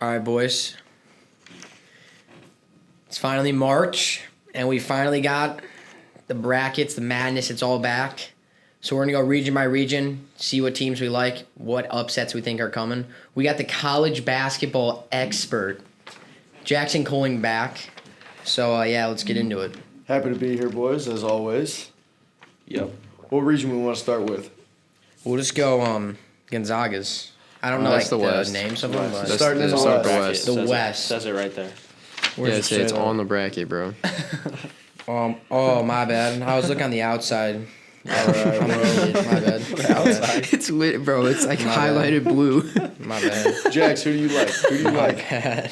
All right, boys. It's finally March, and we finally got the brackets, the madness. It's all back. So we're going to go region by region, see what teams we like, what upsets we think are coming. We got the college basketball expert, Jackson Coling, back. So, let's get into it. Happy to be here, boys, as always. Yep. What region we want to start with? We'll just go Gonzaga's. I don't know that's the West. names of them, but Starting in the West. The West. Says it right there. Where's It's on the bracket, bro. Oh, my bad. I was looking on the outside. I'm an idiot. My bad. It's lit, bro. It's like My highlighted blue. My bad. Jax, who do you like? Who do you My like? bad.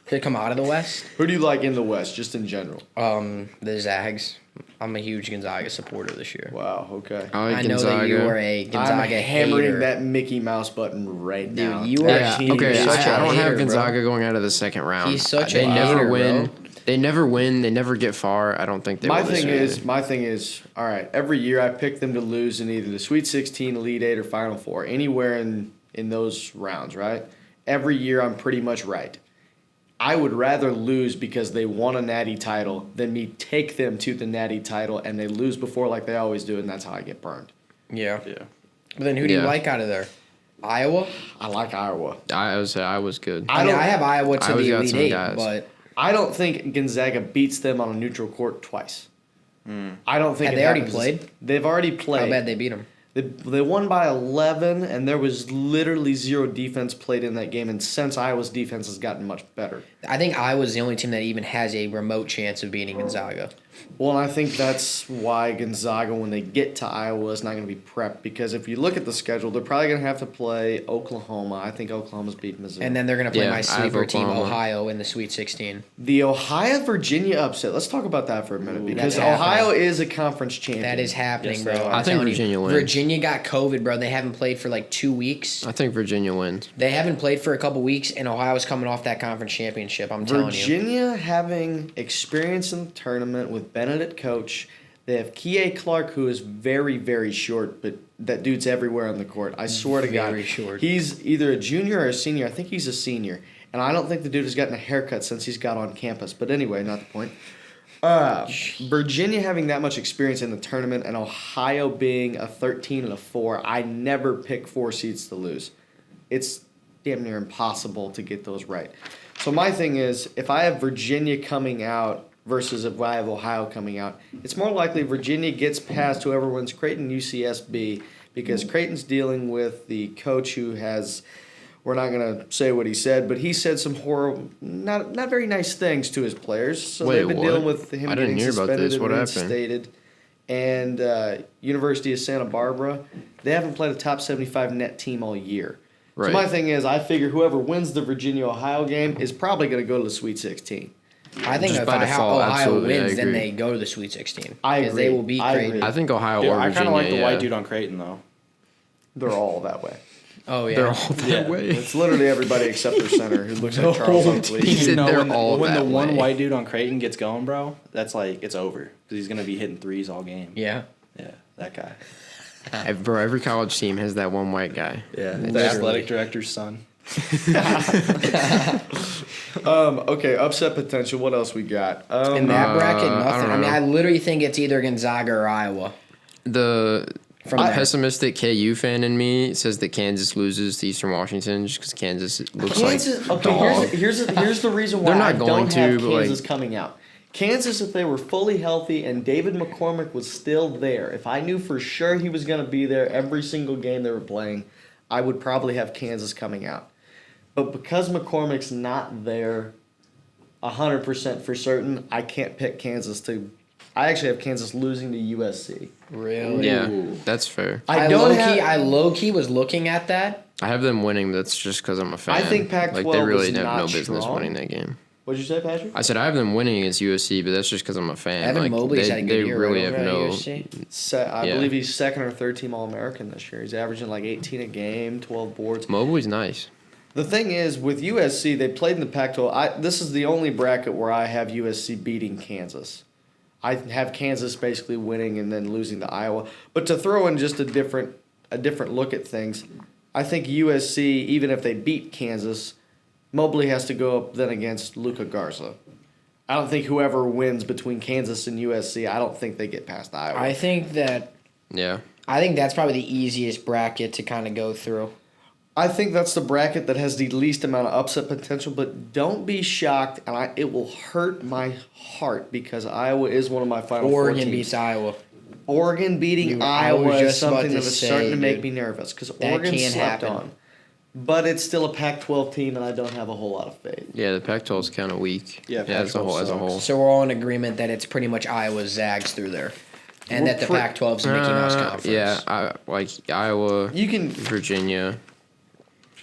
Did it come out of the West? Who do you like in the West, just in general? The Zags. I'm a huge Gonzaga supporter this year. Wow, okay. I like I know Gonzaga. that you are a Gonzaga I'm hammering hater. that Mickey Mouse button right Dude, now. you are Yeah, team okay. is such a I don't hater, have bro. Gonzaga going out of the second round. He's such they a never hater, win. bro. They never win. They never get far. I don't think they My will this thing year. is, all right, every year I pick them to lose in either the Sweet 16, Elite 8, or Final Four, anywhere in those rounds, right? Every year I'm pretty much right. I would rather lose because they won a natty title than me take them to the natty title and they lose before like they always do, and that's how I get burned. Yeah. Yeah. But then who do you Yeah. like out of there? Iowa? I like Iowa. I was good. I have Iowa to Iowa's the got Elite some 8, guys. but I don't think Gonzaga beats them on a neutral court twice. I don't think Have it they already happens. played? They've already played. how bad they beat them? They won by 11, and there was literally zero defense played in that game. And since Iowa's defense has gotten much better, I think Iowa's the only team that even has a remote chance of beating Gonzaga. well, and I think that's why Gonzaga, when they get to Iowa, is not going to be prepped. Because if you look at the schedule, they're probably going to have to play Oklahoma. I think Oklahoma's beat Missouri. And then they're going to play Yeah, my I have sleeper team, Oklahoma. Ohio, in the Sweet 16. the Ohio-Virginia upset. Let's talk about that for a minute. Because That's happening. Ohio is a conference champion. That is happening, Yes, bro. they are. I'm I think telling you. Virginia wins. Virginia got COVID, bro. They haven't played for like 2 weeks. I think Virginia wins. They haven't played for a couple weeks, and Ohio's coming off that conference championship. I'm telling you. Virginia having experience in the tournament with Benedict coach. They have Kie Clark, who is very, very short, but that dude's everywhere on the court. I swear to God. Very short. He's either a junior or a senior. I think he's a senior. And I don't think the dude has gotten a haircut since he's got on campus. But anyway, not the point. Virginia having that much experience in the tournament and Ohio being a 13 and a 4, I never pick 4 seeds to lose. It's damn near impossible to get those right. So my thing is, if I have Virginia coming out versus if I have Ohio coming out, it's more likely Virginia gets past whoever wins Creighton UCSB because Creighton's dealing with the coach who has, we're not going to say what he said, but he said some horrible, not very nice things to his players. So Wait, they've been what? dealing with him I didn't getting hear about suspended this. and What happened? reinstated. And University of Santa Barbara, they haven't played a top 75 net team all year. So Right. my thing is, I figure whoever wins the Virginia-Ohio game is probably going to go to the Sweet 16. I think Just if by default, Ohio absolutely, I wins, then agree. they go to the Sweet 16. I Because agree. they will beat I Creighton. agree. I think Ohio Dude, or I Virginia. kind of like the yeah. white dude on Creighton, though. They're all that way. Oh, yeah. They're all that Yeah. way. It's literally everybody except their center who looks like Charles Oakley. He said they're all when that the one way. white dude on Creighton gets going, bro, that's like, it's over. Because he's going to be hitting threes all game. Yeah. Yeah, that guy. Bro, every college team has that one white guy. Yeah, the Literally. athletic director's son. Okay, upset potential. What else we got? In that bracket, I nothing. don't I mean, know. I literally think it's either Gonzaga or Iowa. The From there. pessimistic KU fan in me says that Kansas loses to Eastern Washington just because Kansas looks Kansas. like Okay, dog. here's the reason why They're not I going don't to, have but, like- Kansas coming out. Kansas, if they were fully healthy and David McCormick was still there, if I knew for sure he was going to be there every single game they were playing, I would probably have Kansas coming out. But because McCormick's not there 100% for certain, I can't pick Kansas to. I actually have Kansas losing to USC. Really? Yeah, Ooh. that's fair. I don't low key was looking at that. I have them winning. That's just because I'm a fan. I think Pac-12 like they really is have not no business strong. winning that game. What'd you say, Patrick? I said I have them winning against USC, but that's just because I'm a fan. Evan like, Mobley's they, had a good they year. really right have over at no. USC. I Yeah. believe he's second or third team All-American this year. He's averaging like 18 a game, 12 boards. Mobley's nice. The thing is, with USC, they played in the Pac-12. This is the only bracket where I have USC beating Kansas. I have Kansas basically winning and then losing to Iowa. But to throw in just a different look at things, I think USC, even if they beat Kansas, Mobley has to go up then against Luka Garza. I don't think whoever wins between Kansas and USC, I don't think they get past Iowa. I think that's probably the easiest bracket to kind of go through. I think that's the bracket that has the least amount of upset potential, but don't be shocked, and it will hurt my heart because Iowa is one of my Final Four Oregon teams. beats Iowa. Oregon beating I was Iowa is just about something to that is say, starting to make dude, me nervous because that Oregon can't slept happen. on. But it's still a Pac-12 team, and I don't have a whole lot of faith. Yeah, the Pac-12 is kind of weak. Yeah, as a whole. Pac-12 As a whole. sucks. So we're all in agreement that it's pretty much Iowa's Zags through there, and We're that the pre- Pac-12's a Mickey Mouse conference. Yeah, like Iowa, You can Virginia.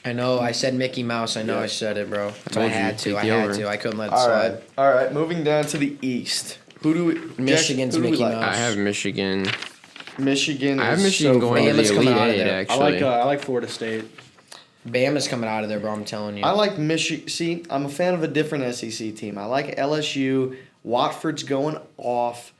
I know. I said Mickey Mouse. I know. Yeah. I said it, bro. I told you, had to. take I the had over. to. I couldn't let it all slide. right. All right, moving down to the East. Who do we? Michigan's Jack, who do we Mickey like? Mouse. I have Michigan. Michigan. I have is Michigan so going to Bama's the coming Elite out of Eight. there. Actually, I like Florida State. Bama's coming out of there, bro. I'm telling you. I like Michigan. See, I'm a fan of a different SEC team. I like LSU. Watford's going off.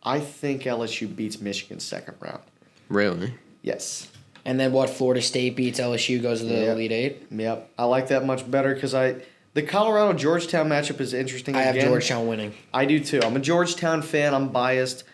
I think LSU beats Michigan second round. really. Yes. And then what? Florida State beats LSU, goes to the Yep. Elite Eight. Yep. I like that much better because the Colorado Georgetown matchup is interesting. I have again. Georgetown winning. I do too. I'm a Georgetown fan. I'm biased.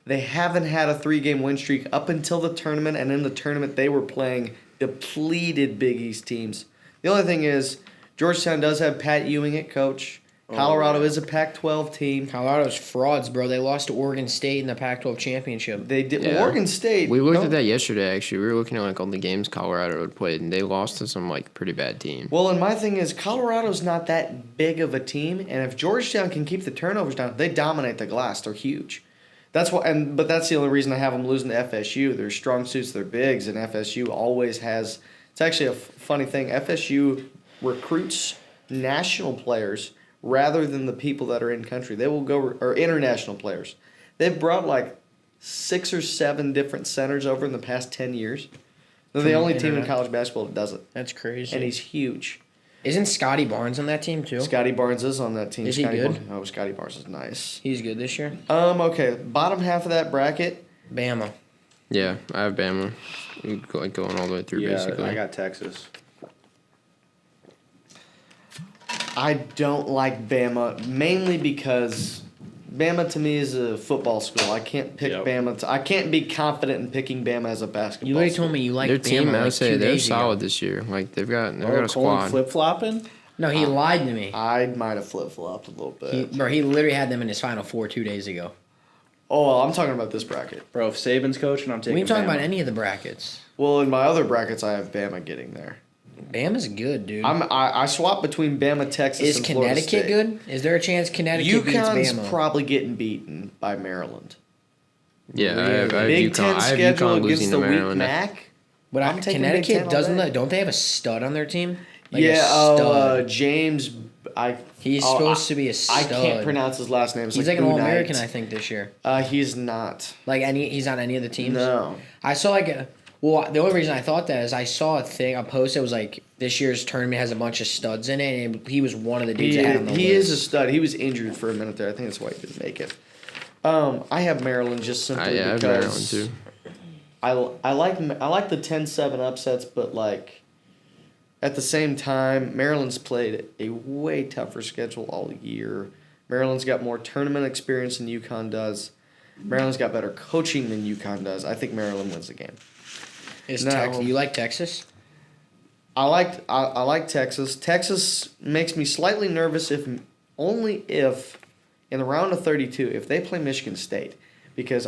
They haven't had a 3-game win streak up until the tournament, and in the tournament they were playing depleted Big East teams. The only thing is, Georgetown does have Pat Ewing at coach. Colorado is a Pac-12 team. Colorado's frauds, bro. They lost to Oregon State in the Pac-12 championship. They did. Yeah. Oregon State. We looked no- at that yesterday. Actually, we were looking at like all the games Colorado had played, and they lost to some like pretty bad teams. Well, and my thing is, Colorado's not that big of a team, and if Georgetown can keep the turnovers down, they dominate the glass. They're huge. That's what, but that's the only reason I have them losing to FSU. Their strong suits, their bigs, and FSU always has. It's actually a funny thing. FSU recruits national players rather than the people that are in country. They will go or international players. They've brought like 6 or 7 different centers over in the past 10 years. They're the From only team in internet. college basketball that does it, That's crazy. and he's huge. Isn't Scotty Barnes on that team too? Scotty Barnes is on that team. Is he Scotty good? Scotty Barnes is nice. He's good this year. Okay, bottom half of that bracket. Bama. Yeah, I have Bama. Like going all the way through, Yeah, basically. I got Texas. I don't like Bama mainly because Bama to me is a football school. I can't pick Yep. Bama. I can't be confident in picking Bama as a basketball. You already school. told me you like Their Bama team, I like would say, 2 they're days ago. solid this year. Like they've got a Cole squad. flip flopping. No, he lied to me. I might have flip flopped a little bit. He literally had them in his Final Four 2 days ago. Oh, I'm talking about this bracket. Bro, if Saban's coaching, I'm taking. We ain't talking Bama. about any of the brackets. Well, in my other brackets, I have Bama getting there. Bama's good, dude. I swap between Bama, Texas, Is and Florida Connecticut State. good? Is there a chance Connecticut beats UConn's Bama? probably getting beaten by Maryland. Yeah, I have Big UConn. Ten I have schedule UConn against losing the to weak Maryland. MAC. But I'm taking Big Ten Connecticut all doesn't. day. Don't they have a stud on their team? Like a Yeah, stud. James. He's supposed to be a I stud. can't pronounce his last name. It's He's like an Unite. All-American, I think, this year. He's not. Like he's on any of the teams. No. I saw the only reason I thought that is I saw a post that was like this year's tournament has a bunch of studs in it, and he was one of the dudes He, that had on the he list. is a stud. He was injured for a minute there. I think that's why he didn't make it. I have Maryland just simply I have because Maryland too. I like the 10-7 upsets, but like at the same time, Maryland's played a way tougher schedule all year. Maryland's got more tournament experience than UConn does. Maryland's got better coaching than UConn does. I think Maryland wins the game. No. You like Texas? I like Texas. Texas makes me slightly nervous if in the round of 32 if they play Michigan State, because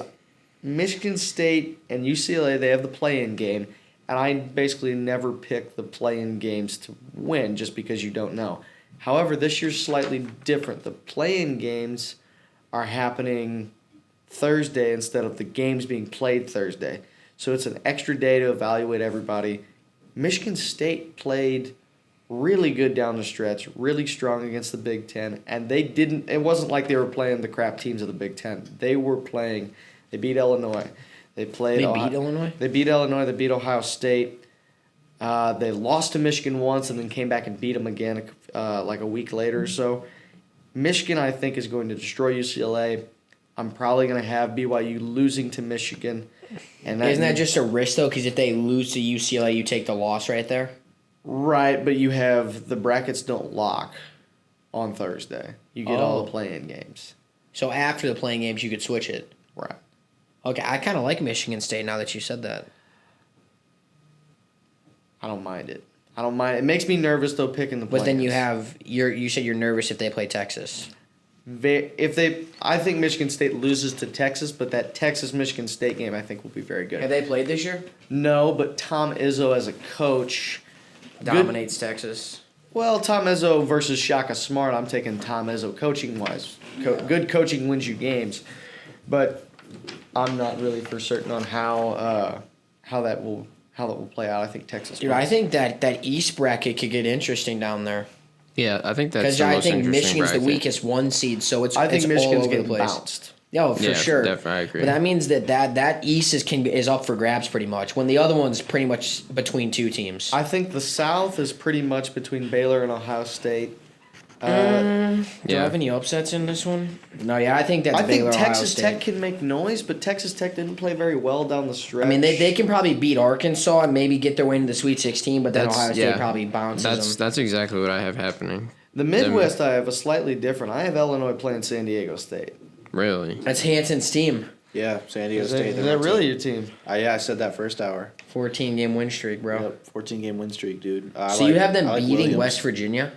Michigan State and UCLA, they have the play-in game, and I basically never pick the play-in games to win just because you don't know. However, this year's slightly different. The play-in games are happening Thursday instead of the games being played Thursday. So it's an extra day to evaluate everybody. Michigan State played really good down the stretch, really strong against the Big Ten, and it wasn't like they were playing the crap teams of the Big Ten. They beat Illinois. They beat Illinois? They beat Illinois. They beat Ohio State. They lost to Michigan once and then came back and beat them again like a week later or so. Michigan, I think, is going to destroy UCLA. I'm probably going to have BYU losing to Michigan. And Isn't that just a risk though? Because if they lose to UCLA, you take the loss right there. Right, but you have the brackets don't lock on Thursday. You get all Oh. the play-in games. So after the playing games, you could switch it. Right. Okay, I kind of like Michigan State now that you said that. I don't mind it. I don't mind. It makes me nervous though picking the. But then you play-ins. you said you're nervous if they play Texas. I think Michigan State loses to Texas, but that Texas-Michigan State game I think will be very good. Have they played this year? No, but Tom Izzo as a coach Dominates Texas. Well, Tom Izzo versus Shaka Smart. I'm taking Tom Izzo coaching wise. Good coaching wins you games, but I'm not really for certain on how that will play out. I think Texas. Dude, wins. I think that East bracket could get interesting down there. Yeah, I think that's Because the I most think interesting Michigan's bracket. the weakest one seed, so it's I think it's Michigan's all over getting the place. bounced. No, for Yeah, sure. definitely, I agree. But that means that East is up for grabs pretty much. When the other one's pretty much between two teams. I think the South is pretty much between Baylor and Ohio State. Do I Yeah. have any upsets in this one? No, yeah, I think that's I Baylor, think Texas Ohio State. Tech can make noise, but Texas Tech didn't play very well down the stretch. I mean, they can probably beat Arkansas and maybe get their way into the Sweet 16, but then That's- Ohio State yeah. probably bounces them. That's exactly what I have happening. The Midwest, I have a slightly different. I have Illinois playing San Diego State. Really. That's Hanson's team. Yeah, San Diego Is State. that they're my really team. your team? Yeah, I said that first hour. 14-game win streak, bro. Yep, 14-game win streak, dude. So you have them I like beating Williams. West Virginia?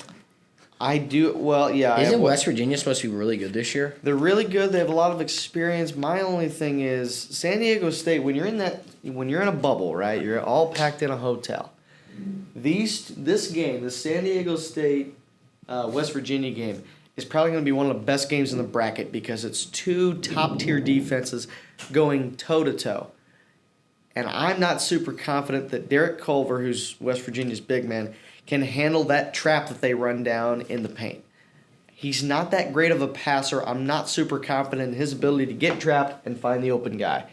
I do. Well, yeah. I Isn't have- West Virginia supposed to be really good this year? They're really good. They have a lot of experience. My only thing is San Diego State. When you're in a bubble, right? You're all packed in a hotel. This game, the San Diego State West Virginia game, is probably going to be one of the best games in the bracket because it's two top tier defenses going toe to toe. And I'm not super confident that Derek Culver, who's West Virginia's big man, can handle that trap that they run down in the paint. He's not that great of a passer. I'm not super confident in his ability to get trapped and find the open guy.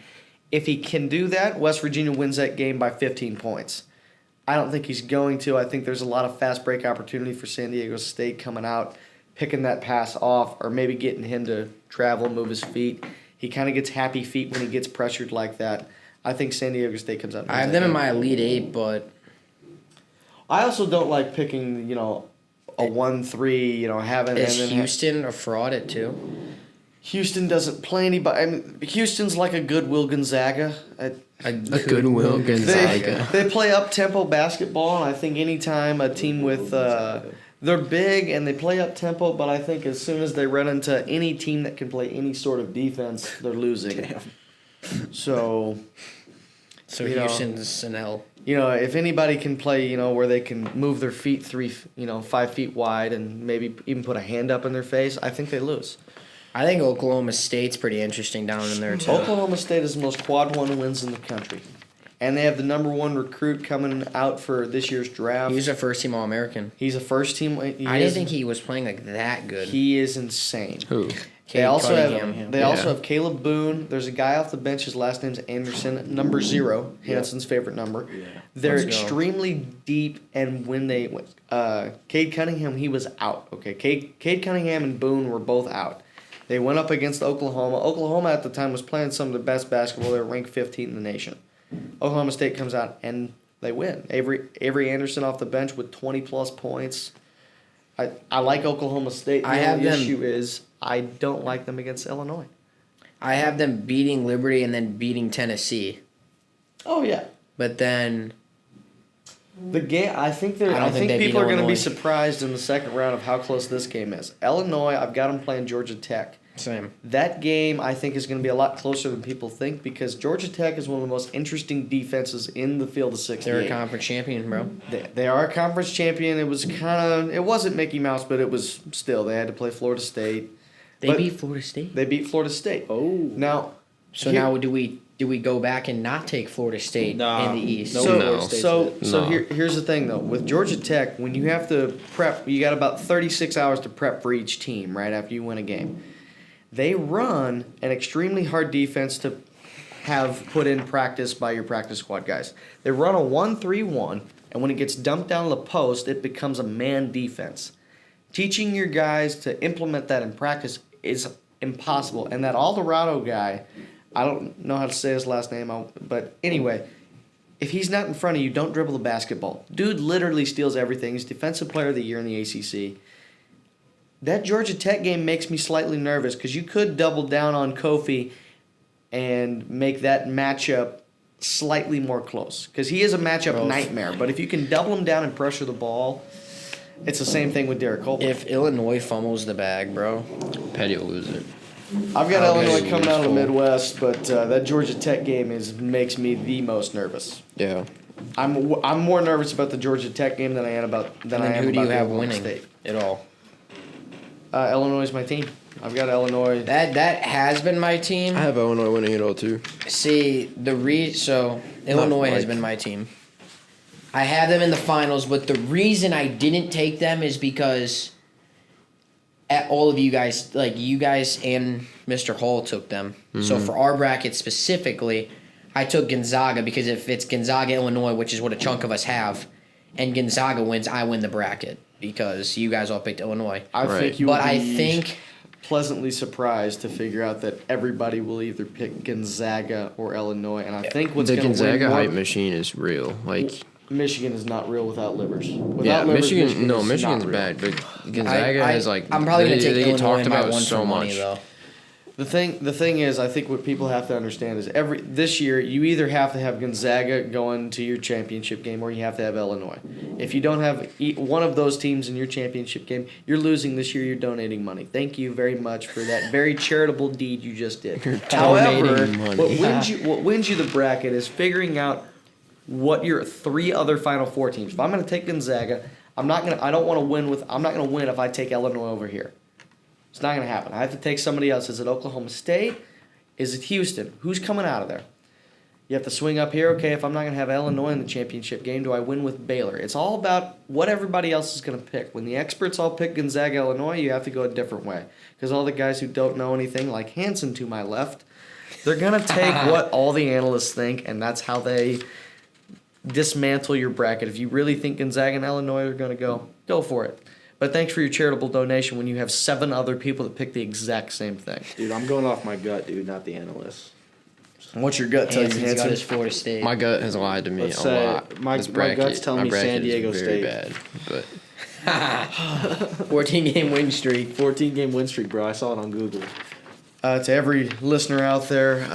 If he can do that, West Virginia wins that game by 15 points. I don't think he's going to. I think there's a lot of fast break opportunity for San Diego State coming out, picking that pass off, or maybe getting him to travel, move his feet. He kind of gets happy feet when he gets pressured like that. I think San Diego State comes out. and I have wins them that in game. my Elite Eight, but I also don't like picking, a 1-3, having. is and then Houston a fraud at 2? Houston doesn't play anybody. I mean, Houston's like a Goodwill Gonzaga. A Goodwill Gonzaga. They play up tempo basketball, and I think anytime a team with they're big and they play up tempo, but I think as soon as they run into any team that can play any sort of defense, they're losing. Damn. So So You know. Houston's an L. if anybody can play, where they can move their feet 5 feet wide and maybe even put a hand up in their face, I think they lose. I think Oklahoma State's pretty interesting down in there too. Oklahoma State is the most quad one wins in the country. And they have the number one recruit coming out for this year's draft. He was a first team All American. He's a first team. I didn't think he was playing like that good. He is insane. Who? They Cade also Cunningham. have also have Caleb Boone. There's a guy off the bench. His last name's Anderson, number 0, Hanson's favorite number. Yeah. They're Let's go. extremely deep, and when they Cade Cunningham, he was out. Okay, Cade Cunningham and Boone were both out. They went up against Oklahoma. Oklahoma at the time was playing some of the best basketball. They were ranked 15th in the nation. Oklahoma State comes out and they win. Avery Anderson off the bench with 20-plus points. I like Oklahoma State. The I have only them- issue is I don't like them against Illinois. I have them beating Liberty and then beating Tennessee. Oh yeah. But then The game. I think I don't I think think they people are beat going to be Illinois. surprised in the second round of how close this game is. Illinois, I've got them playing Georgia Tech. same. That game, I think, is going to be a lot closer than people think because Georgia Tech is one of the most interesting defenses in the field of 68. They're a conference champion, bro. They are a conference champion. It wasn't Mickey Mouse, but it was still. They had to play Florida State. They But beat Florida State. They beat Florida State. Oh. Now, So here- now do we go back and not take Florida State Nah. in the East? No. So, Florida State's so it. here's the thing though. With Georgia Tech, when you have to prep, you got about 36 hours to prep for each team, right after you win a game. They run an extremely hard defense to have put in practice by your practice squad guys. They run a 1-3-1, and when it gets dumped down the post, it becomes a man defense. Teaching your guys to implement that in practice is impossible. And that Alvarado guy, I don't know how to say his last name, but anyway, if he's not in front of you, don't dribble the basketball. Dude literally steals everything. He's Defensive Player of the Year in the ACC. That Georgia Tech game makes me slightly nervous because you could double down on Kofi and make that matchup slightly more close because he is a matchup nightmare. But if you can double him down and pressure the ball, it's the same thing with Derek Coleman. If Illinois fumbles the bag, bro, Petty will lose it. I've got Okay. Illinois coming out of the Midwest, but that Georgia Tech game makes me the most nervous. Yeah. I'm more nervous about the Georgia Tech game than I am about and then who do you have Oklahoma winning State. it all? Illinois is my team. I've got Illinois. That has been my team. I have Illinois winning it all too. See, Illinois has like- been my team. I have them in the finals, but the reason I didn't take them is because all of you guys, like you guys and Mr. Hall took them. So for our bracket specifically, I took Gonzaga because if it's Gonzaga, Illinois, which is what a chunk of us have, and Gonzaga wins, I win the bracket because you guys all picked Illinois. I Right. think you But will I be think pleasantly surprised to figure out that everybody will either pick Gonzaga or Illinois, and I think what's The going to win Gonzaga more, hype machine is real. Like, Michigan is not real without livers. Without yeah, livers, Michigan. No, is Michigan's not real. bad, but Gonzaga has like. I'm probably gonna take they Illinois get talked in my about one so for money much. though. The thing is, I think what people have to understand is this year you either have to have Gonzaga going to your championship game or you have to have Illinois. If you don't have one of those teams in your championship game, you're losing this year. You're donating money. Thank you very much for that very charitable deed you just did. However, donating money. what wins you the bracket is figuring out what your 3 other Final Four teams. If I'm going to take Gonzaga, I'm not going to win if I take Illinois over here. It's not going to happen. I have to take somebody else. Is it Oklahoma State? Is it Houston? Who's coming out of there? You have to swing up here. Okay, if I'm not going to have Illinois in the championship game, do I win with Baylor? It's all about what everybody else is going to pick. When the experts all pick Gonzaga, Illinois, you have to go a different way. Because all the guys who don't know anything, like Hanson to my left, they're going to take what all the analysts think, and that's how they dismantle your bracket. If you really think Gonzaga and Illinois are going to go for it. But thanks for your charitable donation when you have 7 other people that pick the exact same thing. Dude, I'm going off my gut, dude, not the analysts. What's your gut tell you, Hanson's got Hanson? his Florida State. My gut has lied to me Let's a say lot. my This gut's telling me bracket San is Diego very State. bad, but 14-game win streak. 14-game win streak, bro. I saw it on Google. To every listener out there,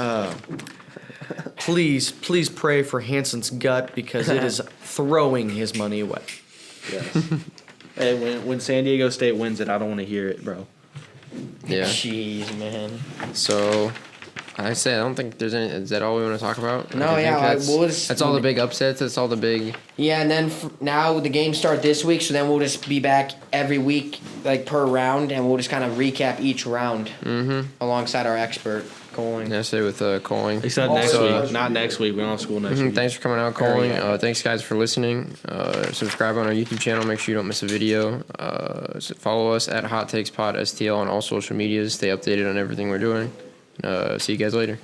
please pray for Hanson's gut because it is throwing his money away. Yes. Hey, when San Diego State wins it, I don't want to hear it, bro. yeah. Jeez, man. So, I say I don't think there's any. Is that all we want to talk about? No, I think yeah, that's, we'll just- that's all the big upsets. That's all the big. Yeah, and then now the games start this week, so then we'll just be back every week, like per round, and we'll just kind of recap each round alongside our expert, Coling. Yesterday with Coling. Except next week. Not next week. We don't have school next week. Thanks for coming out, Coling. Thanks, guys, for listening. Subscribe on our YouTube channel. Make sure you don't miss a video. Follow us at Hot Takes Pod STL on all social medias. Stay updated on everything we're doing. See you guys later.